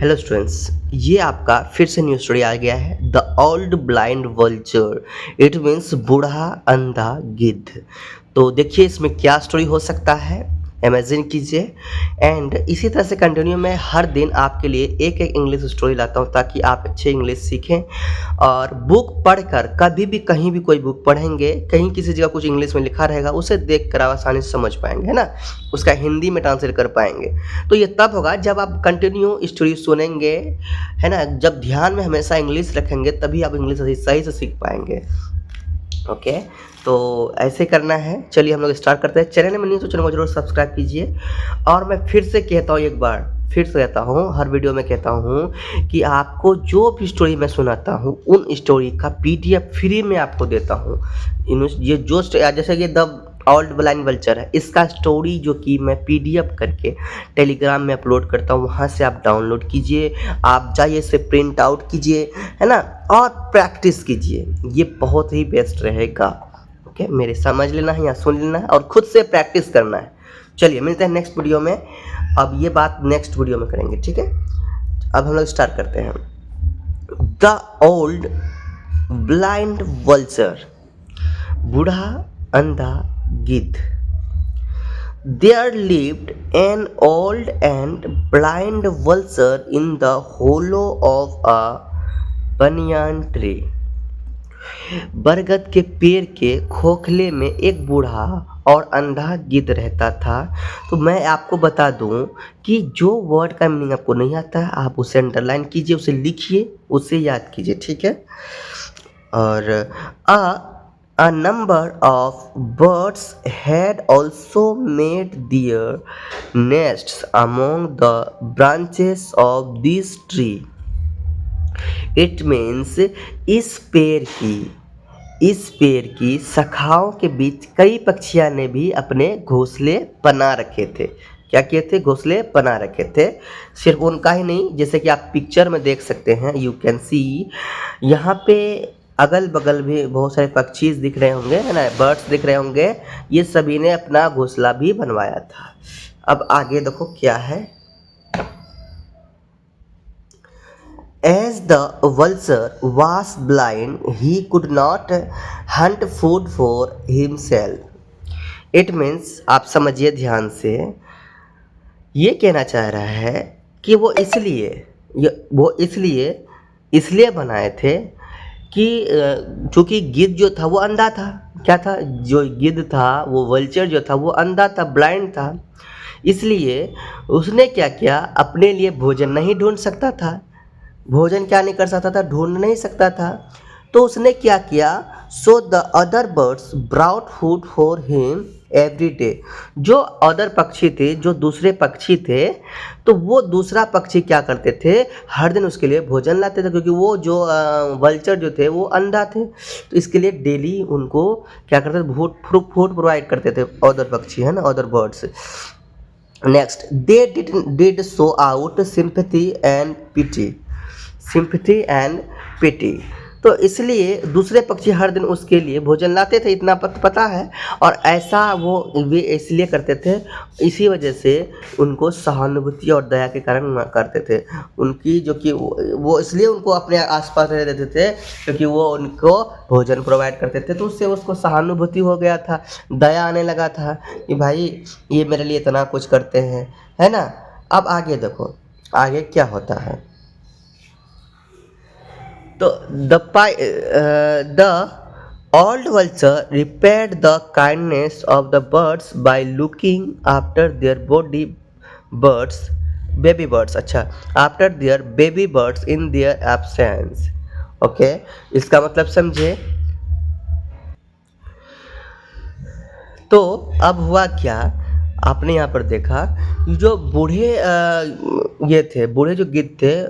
Hello students, ये आपका फिर से न्यू स्टोरी आ गया है। The old blind vulture, it means बूढ़ा अंधा गिद्ध। तो देखिए इसमें क्या स्टोरी हो सकता है, इमेजिन कीजिए। एंड इसी तरह से कंटिन्यू मैं हर दिन आपके लिए एक एक इंग्लिश स्टोरी लाता हूँ ताकि आप अच्छे इंग्लिश सीखें। और बुक पढ़कर कभी भी कहीं भी कोई बुक पढ़ेंगे, कहीं किसी जगह कुछ इंग्लिश में लिखा रहेगा, उसे देख कर आप आसानी से समझ पाएंगे, है ना। उसका हिंदी में ट्रांसलेट कर पाएंगे। तो ये तब होगा जब आप कंटिन्यू स्टोरी सुनेंगे, है ना। जब ध्यान में हमेशा इंग्लिश रखेंगे तभी आप इंग्लिश सही से सीख पाएंगे। ओके, तो ऐसे करना है। चलिए हम लोग स्टार्ट करते हैं। चैनल में नहीं तो चैनल को जरूर सब्सक्राइब कीजिए। और मैं फिर से कहता हूँ, एक बार फिर से कहता हूँ, हर वीडियो में कहता हूँ कि आपको जो भी स्टोरी मैं सुनाता हूँ उन स्टोरी का पीडीएफ फ्री में आपको देता हूँ। ये जो जैसे कि द ओल्ड ब्लाइंड वल्चर है, इसका स्टोरी जो कि मैं पीडीएफ करके टेलीग्राम में अपलोड करता हूँ, वहाँ से आप डाउनलोड कीजिए, आप जाइए इसे प्रिंट आउट कीजिए, है ना, और प्रैक्टिस कीजिए। ये बहुत ही बेस्ट रहेगा। ओके, मेरे समझ लेना है या सुन लेना है और खुद से प्रैक्टिस करना है। चलिए मिलते हैं नेक्स्ट वीडियो में। अब ये बात नेक्स्ट वीडियो में करेंगे, ठीक है। अब हम लोग स्टार्ट करते हैं। द ओल्ड ब्लाइंड वल्चर, बूढ़ा अंधा गिद्ध। There lived an old and blind vulture in the hollow of a banyan tree. बरगद के पेड़ के खोखले में एक बूढ़ा और अंधा गिद्ध रहता था। तो मैं आपको बता दूं कि जो वर्ड का मीनिंग आपको नहीं आता है आप उसे अंडरलाइन कीजिए, उसे लिखिए, उसे याद कीजिए, ठीक है। और a number of birds had also made their nests among the branches of this tree. It means इस पेड़ की शाखाओं के बीच कई पक्षियां ने भी अपने घोंसले बना रखे थे। क्या किए थे? घोंसले बना रखे थे। सिर्फ उनका ही नहीं, जैसे कि आप पिक्चर में देख सकते हैं, यू कैन सी, यहाँ पे अगल बगल भी बहुत सारे पक्षी दिख रहे होंगे, है ना, बर्ड्स दिख रहे होंगे। ये सभी ने अपना घोंसला भी बनवाया था। अब आगे देखो क्या है। As the vulture was blind, he could not hunt food for himself. It means, आप समझिए ध्यान से, ये कहना चाह रहा है कि वो इसलिए बनाए थे कि चूँकि गिद्ध जो था वो अंधा था। क्या था? जो गिद्ध था, वो वल्चर जो था वो अंधा था, ब्लाइंड था। इसलिए उसने क्या किया, अपने लिए भोजन नहीं ढूंढ सकता था। भोजन क्या नहीं कर सकता था? ढूंढ नहीं सकता था। तो उसने क्या किया, so the other birds brought food for him every day. जो अदर पक्षी थे, जो दूसरे पक्षी थे, तो वो दूसरा पक्षी क्या करते थे, हर दिन उसके लिए भोजन लाते थे, क्योंकि वो जो वल्चर जो थे वो अंधा थे। तो इसके लिए डेली उनको क्या करते थे, फूड प्रोवाइड करते थे अदर पक्षी, है ना, other birds. Next, they did show out sympathy and pity. तो इसलिए दूसरे पक्षी हर दिन उसके लिए भोजन लाते थे, इतना पता है। और ऐसा वे इसलिए करते थे, इसी वजह से उनको सहानुभूति और दया के कारण करते थे। उनकी जो कि वो इसलिए उनको अपने आसपास रह देते थे क्योंकि वो उनको भोजन प्रोवाइड करते थे। तो उससे उसको सहानुभूति हो गया था, दया आने लगा था कि भाई ये मेरे लिए इतना कुछ करते हैं, है ना। अब आगे देखो, आगे क्या होता है। तो the old vulture repaired the kindness of the birds by looking after their baby birds, अच्छा, after their baby birds in their absence. Okay, इसका मतलब समझे। तो अब हुआ क्या, आपने यहाँ पर देखा जो बूढ़े जो गिद्ध थे,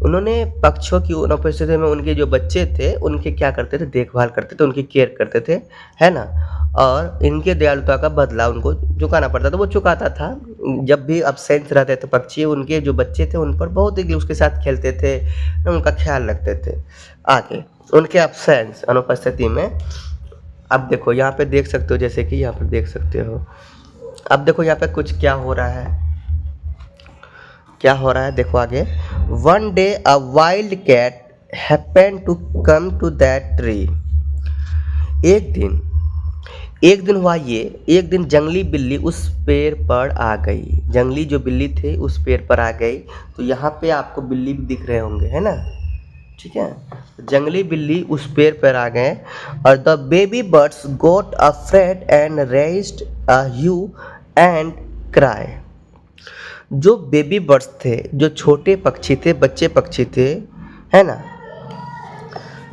उन्होंने पक्षियों की उपस्थिति में उनके जो बच्चे थे उनके क्या करते थे, देखभाल करते थे, उनकी केयर करते थे, है ना। और इनके दयालुता का बदला उनको चुकाना पड़ता था, वो चुकाता था। जब भी अब्सेंट रहते थे पक्षी, उनके जो बच्चे थे उन पर बहुत ही उसके साथ खेलते थे, उनका ख्याल रखते थे। आगे उनके अब्सेंस, अनुपस्थिति में, अब देखो यहाँ पे देख सकते हो, जैसे कि यहाँ पर देख सकते हो, अब देखो यहाँ पे कुछ क्या हो रहा है। क्या हो रहा है देखो आगे। One day a wild cat happen to come to that tree. एक दिन एक दिन हुआ ये, एक दिन जंगली बिल्ली उस पेड़ पर आ गई। जंगली जो बिल्ली थे उस पेड़ पर आ गई। तो यहाँ पे आपको बिल्ली भी दिख रहे होंगे, है ना, ठीक है। जंगली बिल्ली उस पेड़ पर आ गए और the baby birds got afraid and raised a hue and cry. जो बेबी बर्ड्स थे, जो छोटे पक्षी थे, बच्चे पक्षी थे, है ना,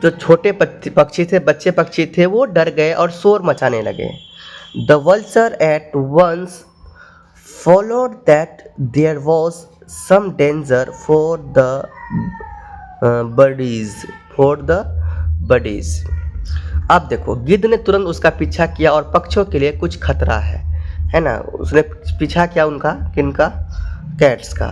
जो छोटे पक्षी थे, बच्चे पक्षी थे, वो डर गए और शोर मचाने लगे। The vulture at once followed that there was some danger for the birdies for the birdies। अब देखो गिद्ध ने तुरंत उसका पीछा किया और पक्षियों के लिए कुछ खतरा है ना। उसने पीछा किया उनका, किनका, कैट्स का,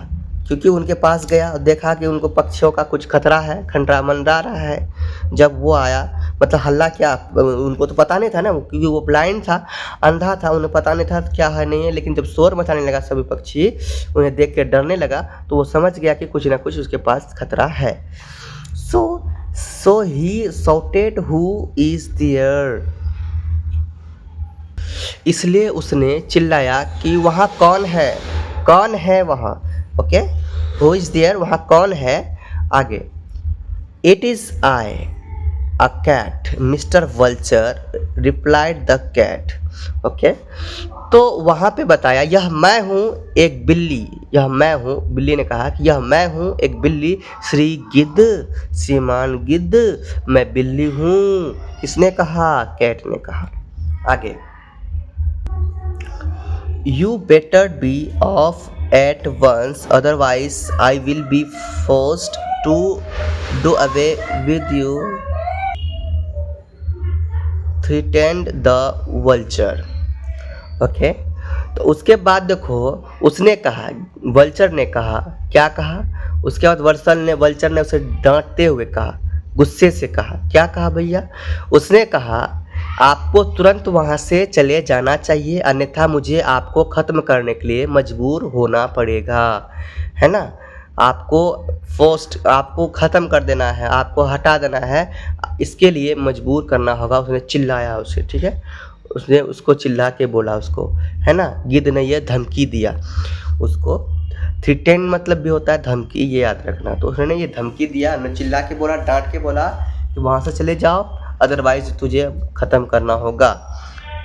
क्योंकि उनके पास गया और देखा कि उनको पक्षियों का कुछ खतरा है, खंडरा मंडरा रहा है। जब वो आया, मतलब हल्ला क्या, उनको तो पता नहीं था ना, क्योंकि वो ब्लाइंड था, अंधा था, उन्हें पता नहीं था क्या है नहीं है। लेकिन जब शोर मचाने लगा सभी पक्षी, उन्हें देख के डरने लगा, तो वो समझ गया कि कुछ ना कुछ उसके पास खतरा है। सो ही शॉटेड हु इज देयर। इसलिए उसने चिल्लाया कि वहाँ कौन है, कौन है वहाँ। ओके, हु इज देयर, वहाँ कौन है। आगे, it is I a cat mister vulture replied the cat. Okay, तो वहाँ पे बताया यह मैं हूँ एक बिल्ली, यह मैं हूँ, बिल्ली ने कहा कि यह मैं हूँ एक बिल्ली, श्री गिद्ध, श्रीमान गिद्ध, मैं बिल्ली हूँ। किसने कहा, कैट ने कहा। आगे, you better be of at once, otherwise I will be forced to do away with you, threatened the vulture। Okay, तो उसके बाद देखो उसने कहा, वल्चर ने कहा, क्या कहा, उसके बाद वल्चर ने उसे डांटते हुए कहा, गुस्से से कहा, क्या कहा भैया, उसने कहा आपको तुरंत वहाँ से चले जाना चाहिए, अन्यथा मुझे आपको ख़त्म करने के लिए मजबूर होना पड़ेगा, है ना। आपको ख़त्म कर देना है, आपको हटा देना है, इसके लिए मजबूर करना होगा। उसने चिल्लाया उसे, ठीक है, उसने उसको चिल्ला के बोला उसको, है ना। गिद्ध ने यह धमकी दिया उसको। थ्रेटन मतलब भी होता है धमकी, ये याद रखना। तो उसने ये धमकी दिया, न चिल्ला के बोला, डांट के बोला कि वहाँ से चले जाओ, अदरवाइज तुझे ख़त्म करना होगा,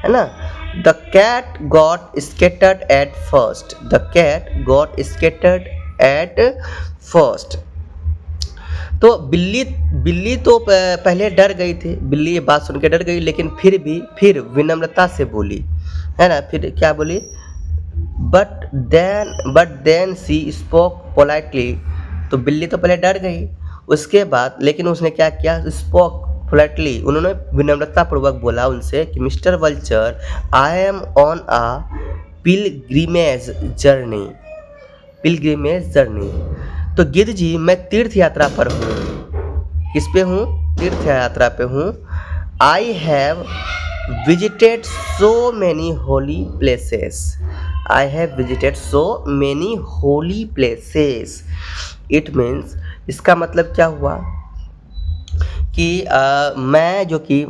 है ना। The cat got scattered at first, the cat got scattered at first. तो बिल्ली तो पहले डर गई थी, बिल्ली ये बात सुन के डर गई, लेकिन फिर विनम्रता से बोली, है ना। फिर क्या बोली, but then she spoke politely. तो बिल्ली तो पहले डर गई, उसके बाद लेकिन उसने क्या किया, स्पोक पोलाइटली, उन्होंने विनम्रता पूर्वक बोला उनसे कि mister vulture, I am on a pilgrimage journey, pilgrimage journey. तो गिद्ध जी मैं तीर्थ यात्रा पर हूँ। किस पे हूँ, तीर्थ यात्रा पे हूँ। I have visited so many Holi places, I have visited so many Holi places. It means, इसका मतलब क्या हुआ कि मैं जो कि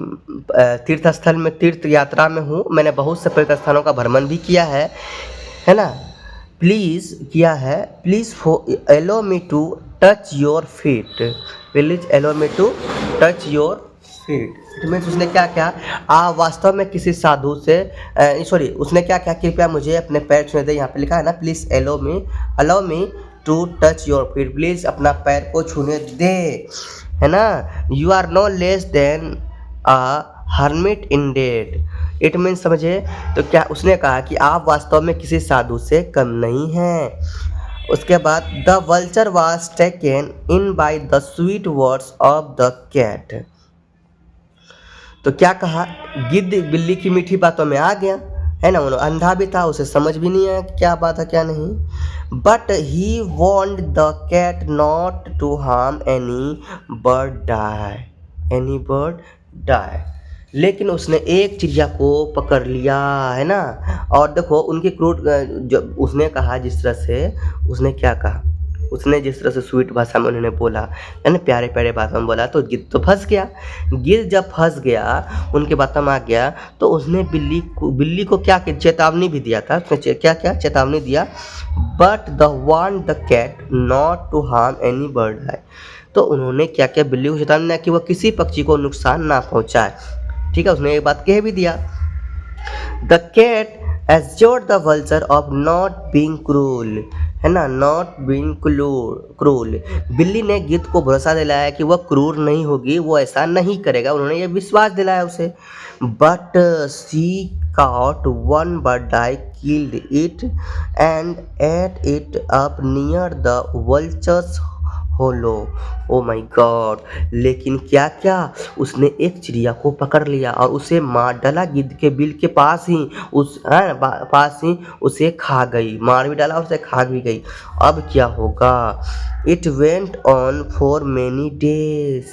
तीर्थ स्थल में, तीर्थ यात्रा में हूँ, मैंने बहुत से तीर्थ स्थानों का भ्रमण भी किया है ना। प्लीज़ किया है, please allow me to touch your feet, please allow me to touch your feet. It means उसने क्या किया, वास्तव में किसी साधु से, सॉरी, उसने क्या किया, कृपया मुझे अपने पैर छूने दे। यहाँ पे लिखा है ना, please allow me to touch your feet, please अपना पैर को छूने दे, है ना। You are no less than a hermit indeed. It means समझे, तो क्या उसने कहा कि आप वास्तव में किसी साधु से कम नहीं हैं। उसके बाद the vulture was taken in by the sweet words of the cat. तो क्या कहा, गिद्ध बिल्ली की मीठी बातों में आ गया, है ना। उन्होंने अंधा भी था, उसे समझ भी नहीं आया क्या बात है क्या नहीं। But he warned the cat not to harm any bird die. लेकिन उसने एक चिड़िया को पकड़ लिया, है ना? और देखो उनके क्रूर जब उसने कहा जिस तरह से, उसने क्या कहा? उसने जिस तरह से स्वीट भाषा में उन्होंने बोला, है ना? प्यारे-प्यारे भाषा में बोला, तो गिद्ध तो फँस गया। गिद्ध जब फँस गया, उनके बातों में आ गया, तो उसने बिल्ली को क्या चेतावनी भी दिया था। उसने क्या-क्या चेतावनी दिया? But the warn the cat not to harm any bird I. तो उन्होंने क्या-क्या बिल्ली को चेतावनी दिया कि वो किसी पक्षी को नुकसान ना पहुँचाए। ठीक है, उसने ये बात कह भी दिया। The cat assured the vulture of not being cruel, है ना? Not being cruel. बिल्ली ने गिद्ध को भरोसा दिलाया कि वह क्रूर नहीं होगी, वो ऐसा नहीं करेगा। उन्होंने ये विश्वास दिलाया उसे। But she caught one bird eye, killed it and ate it up near the vulture's hollow. Oh my God! लेकिन क्या क्या उसने एक चिड़िया को पकड़ लिया और उसे मार डाला गिद्ध के बिल के पास ही। पास ही उसे खा गई, मार भी डाला और उसे खा भी गई। अब क्या होगा? It went on for many days.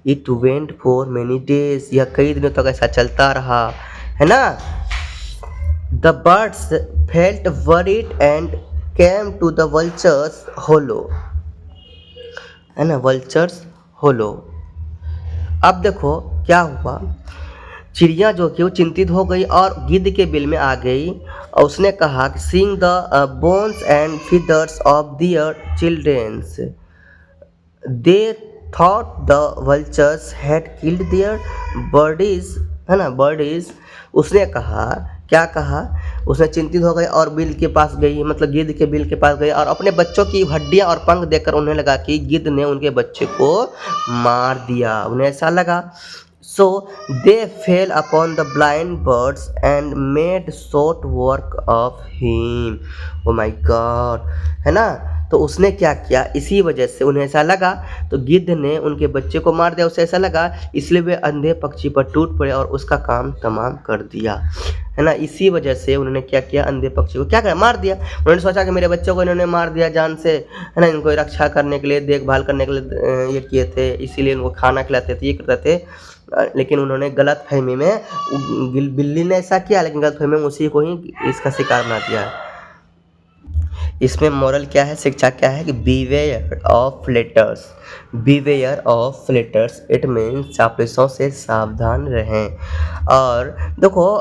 It went for many days, यह कई दिनों तक ऐसा चलता रहा, है ना? The birds felt worried and came to the vulture's hollow, है ना? Vulture's hollow. अब देखो क्या हुआ? चिड़िया जो कि वो चिंतित हो गई और गिद्ध के बिल में आ गई और उसने कहा कि seeing the bones and feathers of their childrens they thought the vultures had killed their birdies, है ना? बर्डीज। उसने कहा, क्या कहा? उसने चिंतित हो गई और बिल के पास गई, मतलब गिद्ध के बिल के पास गई और अपने बच्चों की हड्डियां और पंख देखकर उन्हें लगा कि गिद्ध ने उनके बच्चे को मार दिया। उन्हें ऐसा लगा। So they fell upon the blind birds and made short work of him. Oh my god, है ना? तो उसने क्या किया? इसी वजह से उन्हें ऐसा लगा, तो गिद्ध ने उनके बच्चे को मार दिया। उसे ऐसा लगा, इसलिए वे अंधे पक्षी पर टूट पड़े और उसका काम तमाम कर दिया, है ना? इसी वजह से उन्होंने क्या किया? अंधे पक्षी को क्या किया? मार दिया। उन्होंने सोचा कि मेरे बच्चों को इन्होंने मार दिया जान से, है ना? इनको रक्षा करने के लिए, देखभाल करने के लिए ये किए थे, इसीलिए इनको खाना खिलाते थे, ये करते थे। लेकिन उन्होंने गलत फहमी में, बिल्ली ने ऐसा किया, लेकिन गलत फहमी में उसी को ही इसका शिकार बना दिया। इसमें मोरल क्या है, शिक्षा क्या है कि beware of flatters. Beware of flatters, it means चापलूसों से सावधान रहें। और देखो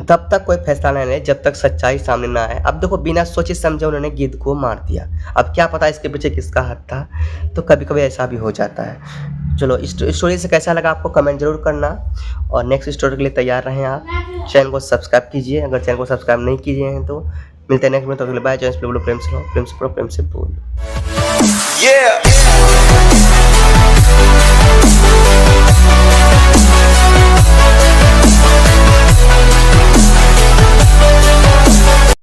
तब तक कोई फैसला नहीं ले जब तक सच्चाई सामने ना आए। अब देखो बिना सोचे समझे उन्होंने गिद्ध को मार दिया। अब क्या पता इसके पीछे किसका हाथ था, तो कभी कभी ऐसा भी हो जाता है। चलो इस स्टोरी से कैसा लगा आपको कमेंट जरूर करना, और नेक्स्ट स्टोरी के लिए तैयार रहें आप। चैनल को सब्सक्राइब कीजिए अगर चैनल को सब्सक्राइब नहीं कीजिए हैं तो। मिलते हैं नेक्स्ट में, तो अगले बाय। जय प्रेम से रहो, प्रेम से बोलो, प्रेम से बोलो।